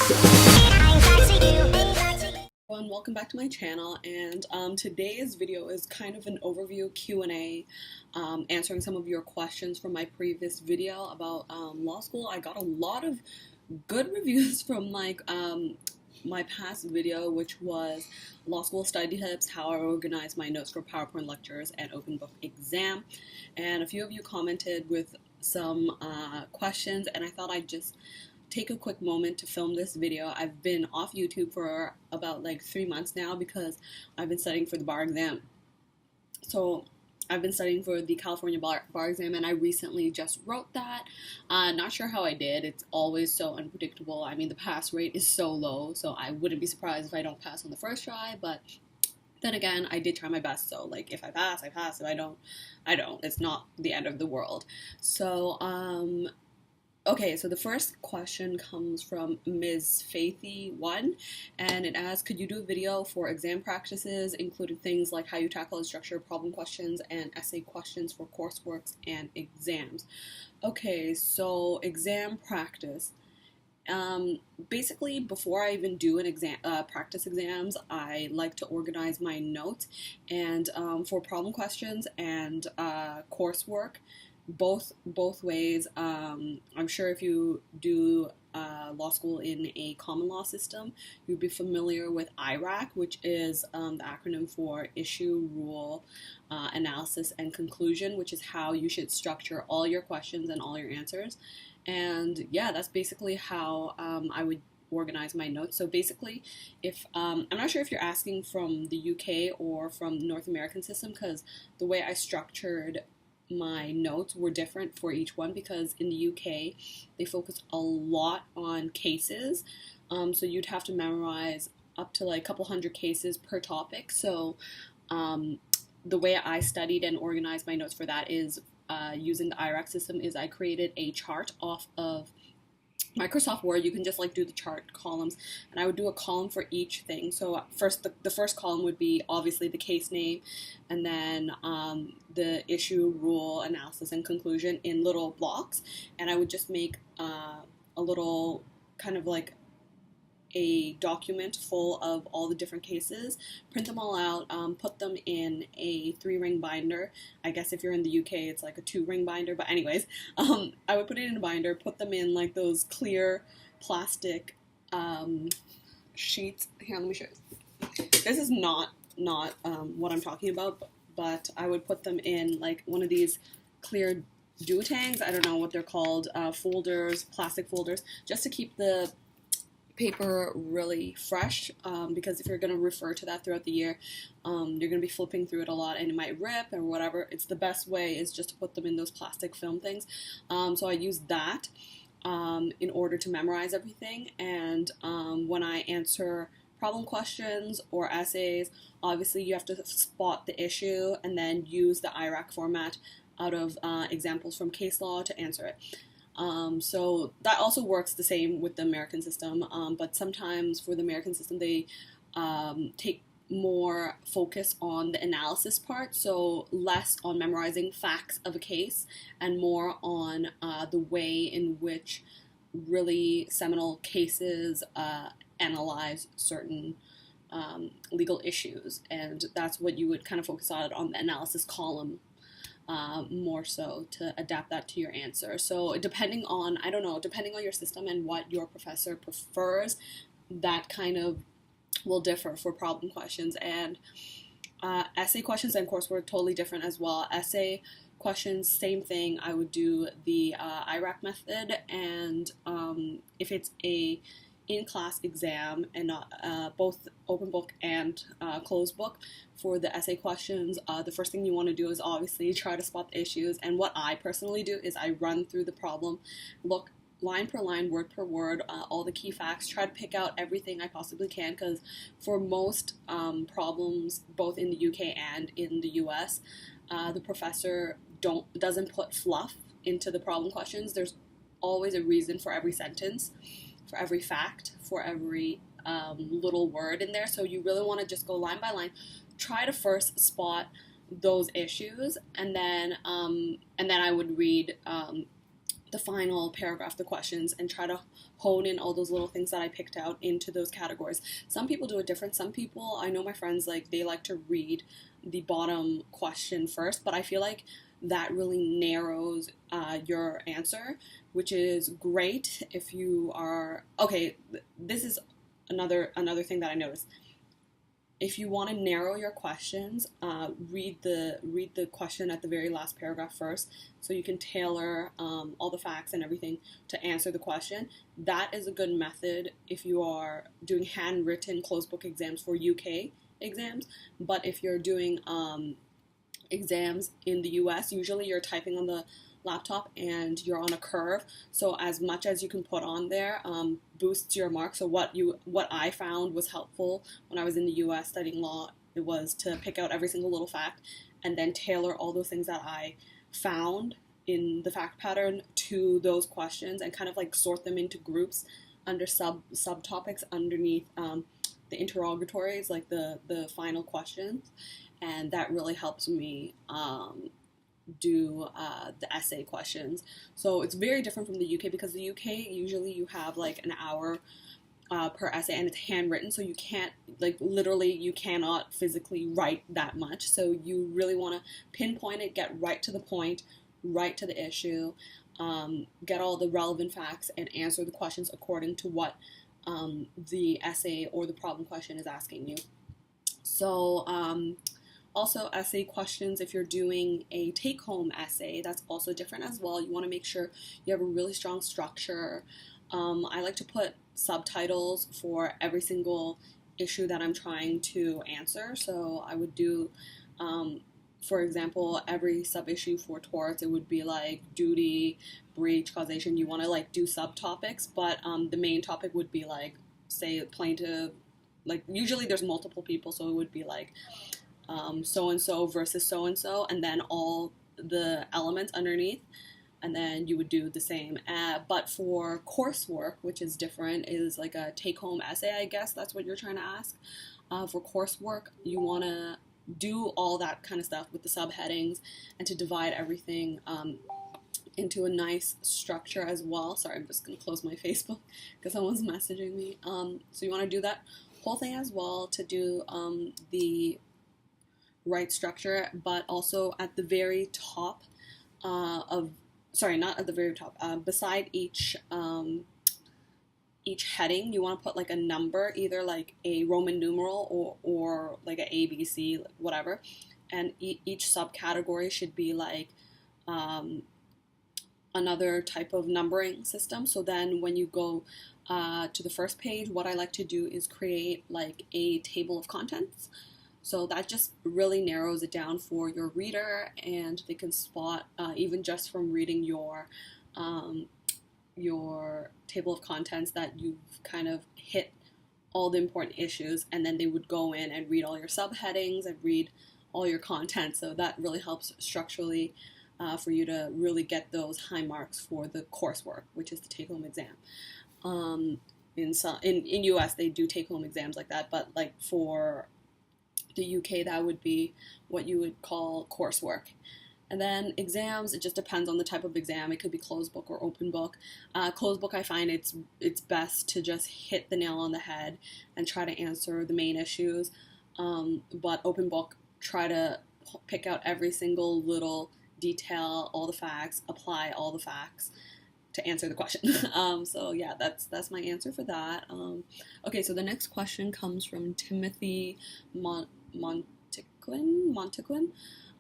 Everyone, welcome back to my channel, and today's video is kind of an overview Q&A, answering some of your questions from my previous video about law school. I got a lot of good reviews from my past video, which was law school study tips, how I organize my notes for PowerPoint lectures and open book exam, and a few of you commented with some questions, and I thought I'd just take a quick moment to film this video. I've been off YouTube for about like 3 months now because I've been studying for the bar exam. So I've been studying for the California bar exam, and I recently just wrote that. Not sure how I did. It's always so unpredictable. I mean, the pass rate is so low, so I wouldn't be surprised if I don't pass on the first try, but then again, I did try my best, so like if I pass, I pass. If I don't, I don't. It's not the end of the world. So okay, so the first question comes from Ms. Faithy1, and it asks, could you do a video for exam practices, including things like how you tackle and structure problem questions and essay questions for coursework and exams? Okay, so exam practice. Basically, before I even do an exam, practice exams, I like to organize my notes, and for problem questions and coursework, both ways. I'm sure if you do law school in a common law system, you'd be familiar with IRAC, which is the acronym for Issue, Rule, Analysis, and Conclusion, which is how you should structure all your questions and all your answers. And yeah, that's basically how I would organize my notes. So basically, if I'm not sure if you're asking from the UK or from the North American system, because the way I structured my notes were different for each one, because in the UK they focus a lot on cases, so you'd have to memorize up to like a couple hundred cases per topic. So the way I studied and organized my notes for that is using the IRAC system. Is I created a chart off of Microsoft Word. You can just like do the chart columns, and I would do a column for each thing. So first, the first column would be obviously the case name, and then the issue, rule, analysis, and conclusion in little blocks. And I would just make a little kind of like a document full of all the different cases, print them all out, put them in a 3-ring binder. I guess if you're in the UK, it's like a 2-ring binder, but anyways, I would put it in a binder, put them in like those clear plastic sheets. Here, let me show you. This is not what I'm talking about, but I would put them in like one of these clear duotangs. I don't know what they're called, folders, plastic folders, just to keep the paper really fresh, because if you're going to refer to that throughout the year, you're going to be flipping through it a lot and it might rip or whatever. It's the best way is just to put them in those plastic film things. So I use that in order to memorize everything, and when I answer problem questions or essays, obviously you have to spot the issue and then use the IRAC format out of examples from case law to answer it. So that also works the same with the American system, but sometimes for the American system they take more focus on the analysis part, so less on memorizing facts of a case and more on the way in which really seminal cases analyze certain legal issues, and that's what you would kind of focus on the analysis column. More so to adapt that to your answer. So depending on, I don't know, depending on your system and what your professor prefers, that kind of will differ for problem questions. And essay questions and coursework totally different as well. Essay questions, same thing. I would do the IRAC method, and if it's a in-class exam and both open book and closed book, for the essay questions, the first thing you want to do is obviously try to spot the issues. And what I personally do is I run through the problem, look line per line, word per word, all the key facts, try to pick out everything I possibly can, because for most problems, both in the UK and in the US, the professor doesn't put fluff into the problem questions. There's always a reason for every sentence, for every fact, for every little word in there. So you really want to just go line by line, try to first spot those issues, and then I would read the final paragraph, the questions, and try to hone in all those little things that I picked out into those categories. Some people do it different. Some people, I know my friends, like, they like to read the bottom question first, but I feel like that really narrows your answer, which is great if you are, okay, this is another thing that I noticed. If you want to narrow your questions, read the question at the very last paragraph first, so you can tailor all the facts and everything to answer the question. That is a good method if you are doing handwritten closed book exams for UK exams. But if you're doing exams in the US, usually you're typing on the laptop and you're on a curve, so as much as you can put on there boosts your marks. So what I found was helpful when I was in the US studying law, it was to pick out every single little fact and then tailor all those things that I found in the fact pattern to those questions, and kind of like sort them into groups under subtopics underneath the interrogatories, like the final questions. And that really helps me do the essay questions. So it's very different from the UK, because the UK usually you have like an hour per essay, and it's handwritten, so you can't, like, literally you cannot physically write that much. So you really want to pinpoint it, get right to the point, right to the issue, get all the relevant facts, and answer the questions according to what the essay or the problem question is asking you. So also, essay questions, if you're doing a take-home essay, that's also different as well. You want to make sure you have a really strong structure. I like to put subtitles for every single issue that I'm trying to answer. So I would do, for example, every sub-issue for torts, it would be like duty, breach, causation. You want to like do subtopics, but the main topic would be like, say, plaintiff, like usually there's multiple people, so it would be like so-and-so versus so-and-so, and then all the elements underneath, and then you would do the same. But for coursework, which is different, is like a take-home essay, I guess that's what you're trying to ask. For coursework, you want to do all that kind of stuff with the subheadings, and to divide everything into a nice structure as well. Sorry, I'm just going to close my Facebook because someone's messaging me. So you want to do that whole thing as well, to do the right structure, but also at the very top not at the very top, beside each heading, you want to put like a number, either like a Roman numeral or like a ABC, whatever, and each subcategory should be like another type of numbering system. So then when you go to the first page, what I like to do is create like a table of contents. So that just really narrows it down for your reader, and they can spot, even just from reading your table of contents, that you've kind of hit all the important issues, and then they would go in and read all your subheadings and read all your content. So that really helps structurally for you to really get those high marks for the coursework, which is the take-home exam. In US, they do take-home exams like that, but like for the UK, that would be what you would call coursework. And then exams, it just depends on the type of exam. It could be closed book or open book. Closed book, I find it's best to just hit the nail on the head and try to answer the main issues. But open book, try to pick out every single little detail, all the facts, apply all the facts to answer the question. So yeah, that's my answer for that. Okay, so the next question comes from Timothy Montequin.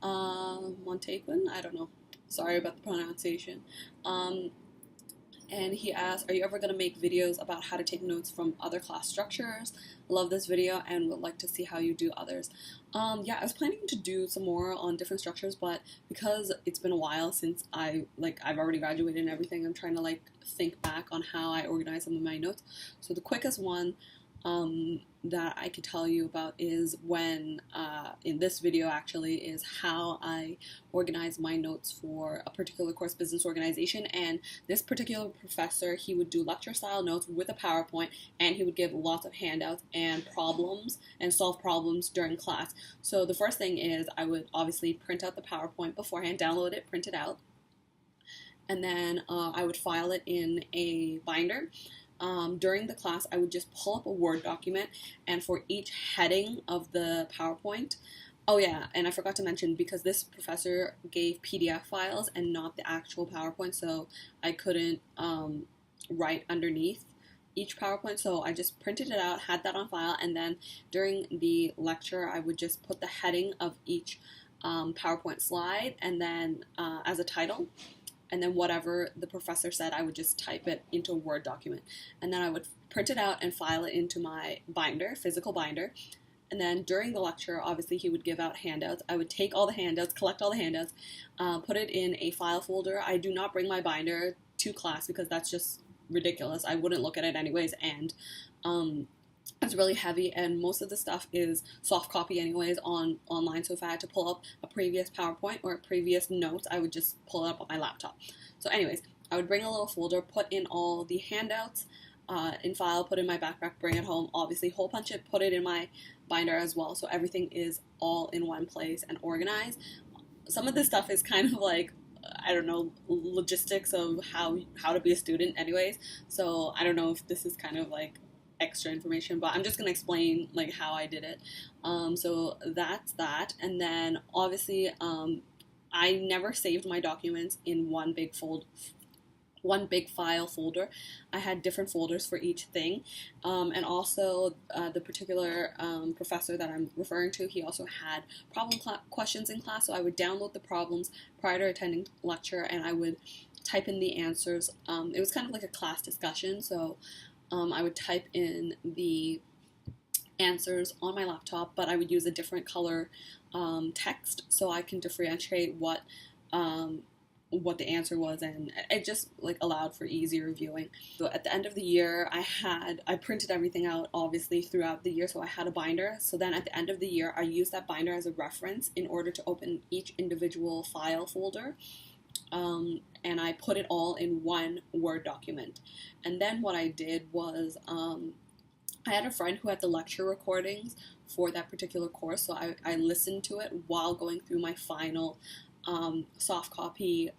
I don't know. Sorry about the pronunciation. And he asked, are you ever going to make videos about how to take notes from other class structures? Love this video and would like to see how you do others. Yeah, I was planning to do some more on different structures, but because it's been a while since I've already graduated and everything, I'm trying to like think back on how I organize some of my notes. So the quickest one that I could tell you about is when, in this video actually, is how I organize my notes for a particular course, business organization. And this particular professor, he would do lecture style notes with a PowerPoint, and he would give lots of handouts and problems and solve problems during class. So the first thing is I would obviously print out the PowerPoint beforehand, download it, print it out. and then I would file it in a binder. During the class, I would just pull up a Word document, and for each heading of the PowerPoint, oh yeah, and I forgot to mention, because this professor gave PDF files and not the actual PowerPoint, so I couldn't write underneath each PowerPoint, so I just printed it out, had that on file, and then during the lecture, I would just put the heading of each PowerPoint slide, and then as a title, and then whatever the professor said, I would just type it into a Word document, and then I would print it out and file it into my binder, physical binder. And then during the lecture, obviously he would give out handouts. I would take all the handouts, collect all the handouts, put it in a file folder. I do not bring my binder to class because that's just ridiculous. I wouldn't look at it anyways, and it's really heavy, and most of the stuff is soft copy anyways online, so if I had to pull up a previous PowerPoint or a previous notes, I would just pull it up on my laptop. So anyways, I would bring a little folder, put in all the handouts in file, put in my backpack, bring it home, obviously hole punch it, put it in my binder as well, so everything is all in one place and organized. Some of this stuff is kind of like, I don't know, logistics of how to be a student anyways, so I don't know if this is kind of like extra information, but I'm just going to explain like how I did it. So that's that, and then obviously I never saved my documents in one big file folder. I had different folders for each thing, and also the particular professor that I'm referring to, he also had problem questions in class, so I would download the problems prior to attending lecture, and I would type in the answers. It was kind of like a class discussion, so I would type in the answers on my laptop, but I would use a different color text so I can differentiate what the answer was, and it just like allowed for easier viewing. So at the end of the year, I printed everything out obviously throughout the year, so I had a binder. So then at the end of the year, I used that binder as a reference in order to open each individual file folder. And I put it all in one Word document. And then what I did was, I had a friend who had the lecture recordings for that particular course, so I listened to it while going through my final soft copy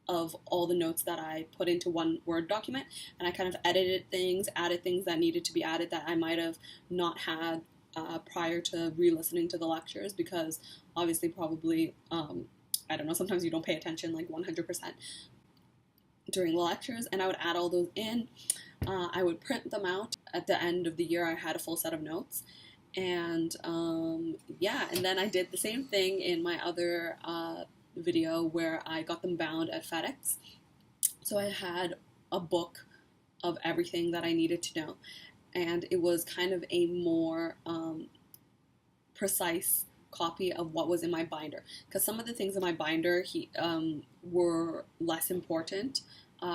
of all the notes that I put into one Word document, and I kind of edited things, added things that needed to be added that I might have not had prior to re-listening to the lectures, because obviously probably, I don't know, sometimes you don't pay attention like 100% during the lectures, and I would add all those in. I would print them out. At the end of the year, I had a full set of notes, and yeah, and then I did the same thing in my other video where I got them bound at FedEx. So I had a book of everything that I needed to know, and it was kind of a more precise copy of what was in my binder, because some of the things in my binder were less important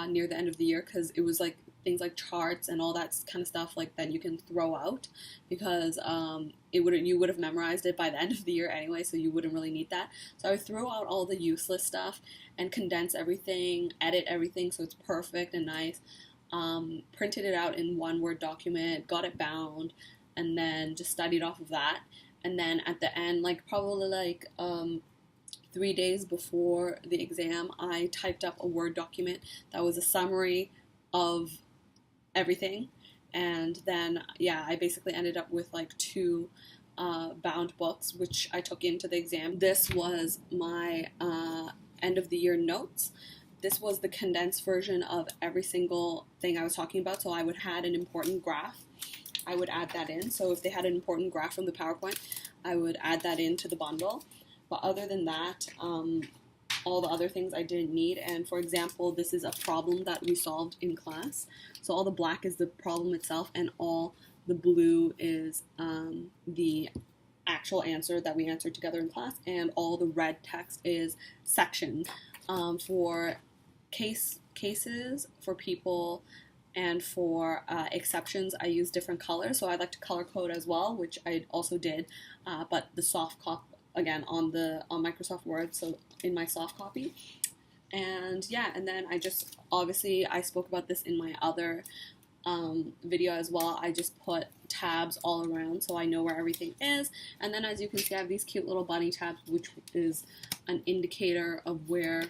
near the end of the year, because it was like things like charts and all that kind of stuff like that you can throw out, because you would have memorized it by the end of the year anyway, so you wouldn't really need that. So I would throw out all the useless stuff and condense everything, edit everything so it's perfect and nice, printed it out in one Word document, got it bound, and then just studied off of that. And then at the end, like probably like 3 days before the exam, I typed up a Word document that was a summary of everything. And then, yeah, I basically ended up with like 2 bound books, which I took into the exam. This was my end of the year notes. This was the condensed version of every single thing I was talking about. So I would have an important graph. I would add that in. So if they had an important graph from the PowerPoint, I would add that into the bundle. But other than that, all the other things I didn't need. And for example, this is a problem that we solved in class. So all the black is the problem itself, and all the blue is the actual answer that we answered together in class, and all the red text is sections. For cases, for people, and for exceptions, I use different colors. So I like to color code as well, which I also did, but the soft copy, again, on Microsoft Word, so in my soft copy. And yeah, and then I just, obviously, I spoke about this in my other video as well. I just put tabs all around so I know where everything is. And then as you can see, I have these cute little bunny tabs, which is an indicator of where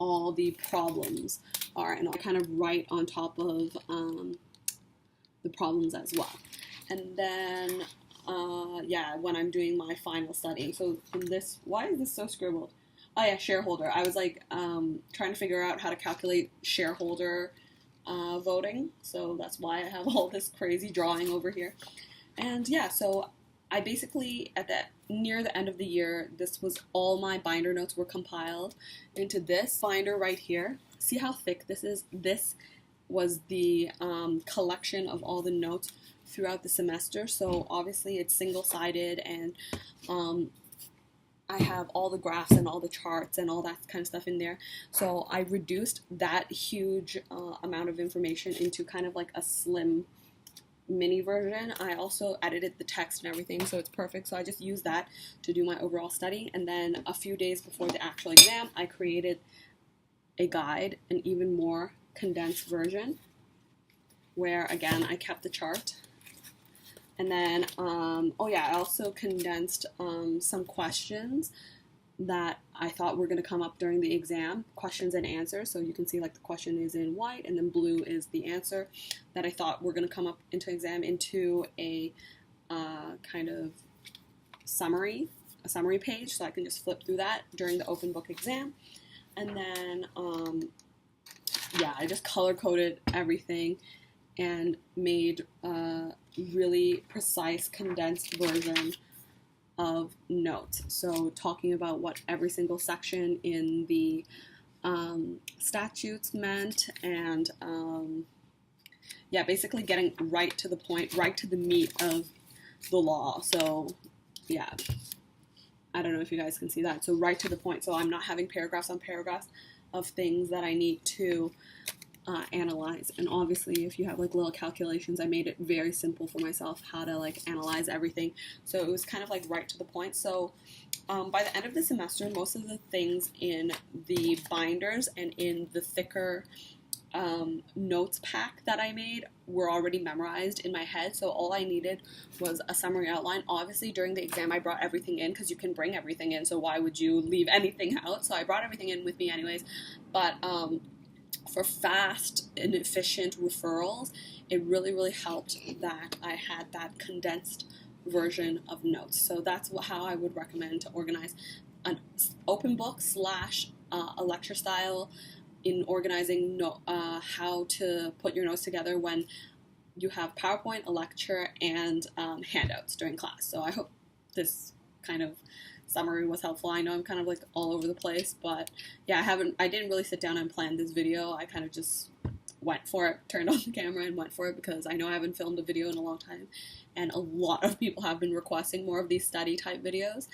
all the problems are, and I'll kind of write on top of the problems as well. And then, yeah, when I'm doing my final study. So in this, why is this so scribbled? Oh yeah, shareholder. I was like trying to figure out how to calculate shareholder voting. So that's why I have all this crazy drawing over here. And yeah, so I basically, near the end of the year, this was all my binder notes were compiled into this binder right here. See how thick this is? This was the collection of all the notes throughout the semester. So obviously it's single-sided, and I have all the graphs and all the charts and all that kind of stuff in there. So I reduced that huge amount of information into kind of like a slim mini version. I also edited the text and everything, so it's perfect. So I just used that to do my overall study. And then a few days before the actual exam, I created a guide, an even more condensed version, where again I kept the chart. And then, oh yeah, I also condensed some questions that I thought were going to come up during the exam, questions and answers. So you can see like the question is in white, and then blue is the answer that I thought were going to come up into exam, into a kind of summary, a summary page, so I can just flip through that during the open book exam. And then, yeah, I just color-coded everything and made a really precise, condensed version of notes. So talking about what every single section in the statutes meant, and yeah, basically getting right to the point, right to the meat of the law. So yeah, I don't know if you guys can see that. So right to the point. So I'm not having paragraphs on paragraphs of things that I need to analyze. And obviously if you have like little calculations, I made it very simple for myself how to like analyze everything. So it was kind of like right to the point. So by the end of the semester, most of the things in the binders and in the thicker notes pack that I made were already memorized in my head. So all I needed was a summary outline. Obviously during the exam I brought everything in, because you can bring everything in, so why would you leave anything out? So I brought everything in with me anyways. But for fast and efficient referrals, it really helped that I had that condensed version of notes. So that's how I would recommend to organize an open book / a lecture style in organizing how to put your notes together when you have PowerPoint, a lecture, and handouts during class. So I hope this kind of summary was helpful. I know I'm kind of like all over the place, but yeah, I didn't really sit down and plan this video. I kind of just went for it, turned on the camera and went for it, because I know I haven't filmed a video in a long time, and a lot of people have been requesting more of these study type videos.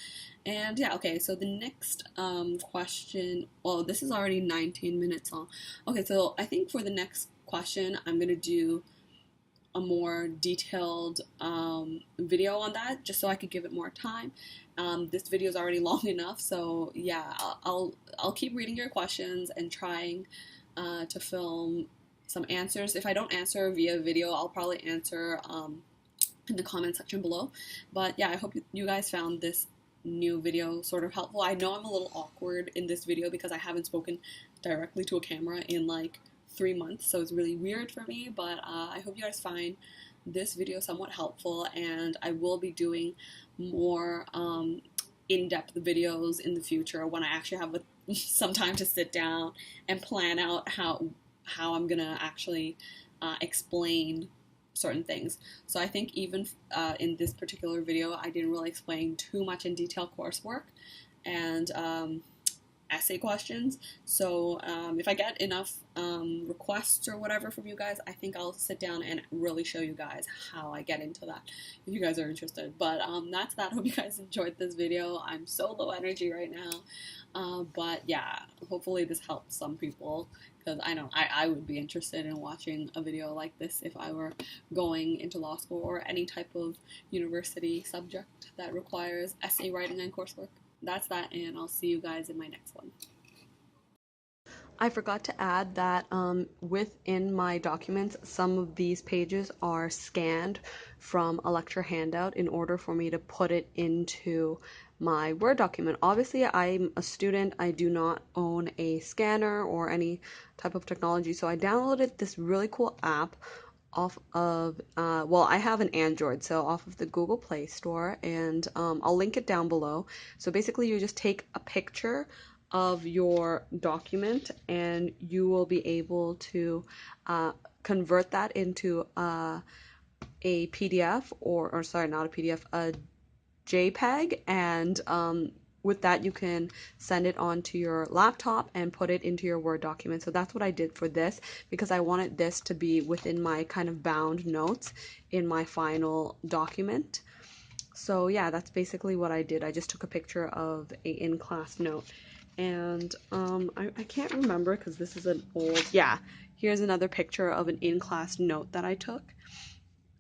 And yeah, okay, so the next question, well, this is already 19 minutes long. Okay, so I think for the next question, I'm going to do a more detailed video on that, just so I could give it more time. This video is already long enough, so yeah, I'll keep reading your questions and trying to film some answers. If I don't answer via video, I'll probably answer in the comment section below. But yeah, I hope you guys found this new video sort of helpful. I know I'm a little awkward in this video because I haven't spoken directly to a camera in like 3 months, so it's really weird for me, but I hope you guys find this video somewhat helpful, and I will be doing more in-depth videos in the future when I actually have some time to sit down and plan out how I'm gonna actually explain certain things. So I think even in this particular video, I didn't really explain too much in detail coursework and essay questions. So if I get enough requests or whatever from you guys, I think I'll sit down and really show you guys how I get into that, if you guys are interested. But that's that. Hope you guys enjoyed this video. I'm so low energy right now, but yeah, hopefully this helps some people, because I know I would be interested in watching a video like this if I were going into law school or any type of university subject that requires essay writing and coursework. That's that, and I'll see you guys in my next one. I forgot to add that within my documents, some of these pages are scanned from a lecture handout in order for me to put it into my Word document. Obviously, I'm a student. I do not own a scanner or any type of technology, so I downloaded this really cool app off of, well, I have an Android, so off of the Google Play Store, and I'll link it down below. So basically, you just take a picture of your document and you will be able to convert that into a PDF, or sorry, not a PDF, a JPEG, and with that you can send it onto your laptop and put it into your Word document. So that's what I did for this, because I wanted this to be within my kind of bound notes in my final document. So yeah, that's basically what I did. I just took a picture of a in-class note. And I can't remember because this is an old, yeah, here's another picture of an in-class note that I took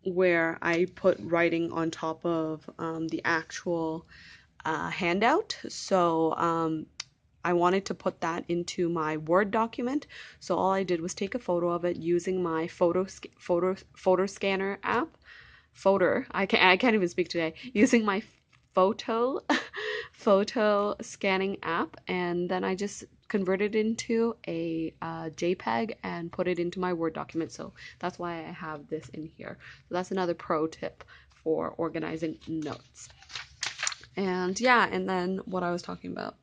where I put writing on top of the actual handout. So I wanted to put that into my Word document. So all I did was take a photo of it using my photo scanner app. I can't even speak today. Using my photo photo scanning app, and then I just converted it into a JPEG and put it into my Word document. So that's why I have this in here. So that's another pro tip for organizing notes. And yeah, and then what I was talking about,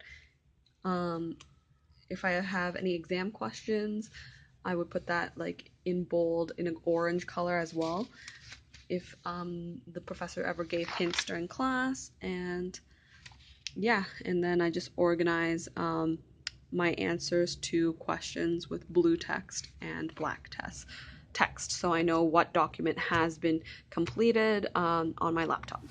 if I have any exam questions, I would put that like in bold in an orange color as well, if the professor ever gave hints during class. And yeah, and then I just organize my answers to questions with blue text and black text, so I know what document has been completed on my laptop.